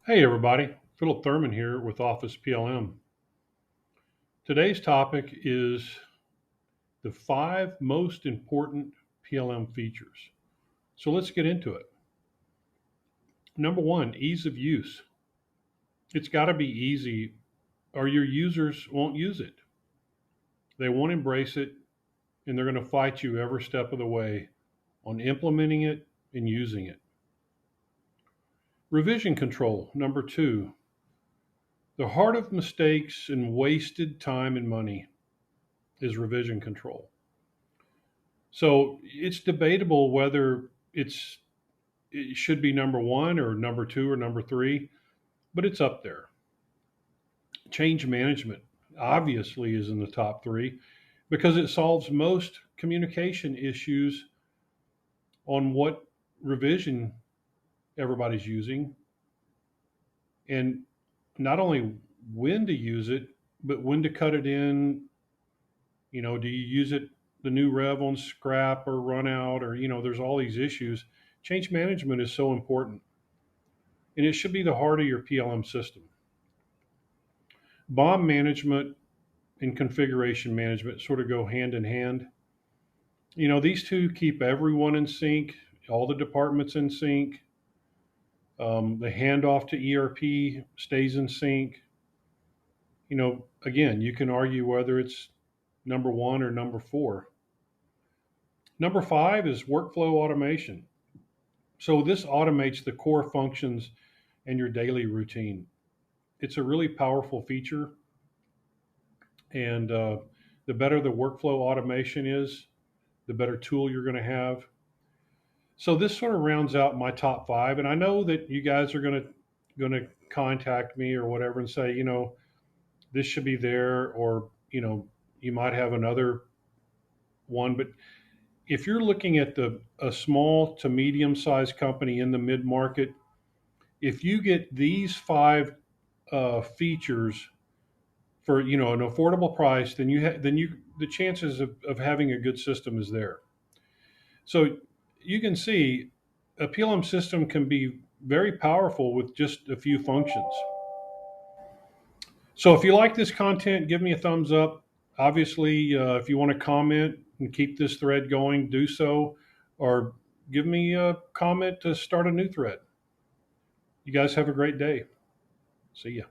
Hey everybody, Philip Thurman here with Office PLM. Today's topic is the 5 most important PLM features. So let's get into it. Number one, ease of use. It's got to be easy or your users won't use it. They won't embrace it and they're going to fight you every step of the way on implementing it and using it. Revision control. Number two, the heart of mistakes and wasted time and money is revision control. So it's debatable whether it should be number one or number two or number three, but it's up there. Change management obviously is in the top three because it solves most communication issues on what revision everybody's using and not only when to use it, but when to cut it in. Do you use it the new rev on scrap or run out or, there's all these issues. Change management is so important and it should be the heart of your PLM system. BOM management and configuration management sort of go hand in hand. These two keep everyone in sync, all the departments in sync. The handoff to ERP stays in sync. Again, you can argue whether it's number one or number four. Number five is workflow automation. So this automates the core functions and your daily routine. It's a really powerful feature. And the better the workflow automation is, the better tool you're going to have. So this sort of rounds out my top five. And I know that you guys are going to contact me or whatever and say, this should be there, or you might have another one. But if you're looking at a small to medium sized company in the mid market, if you get these five features for an affordable price, then the chances of having a good system is there. So you can see a PLM system can be very powerful with just a few functions. So if you like this content, give me a thumbs up. Obviously, if you want to comment and keep this thread going, do so, or give me a comment to start a new thread. You guys have a great day. See ya.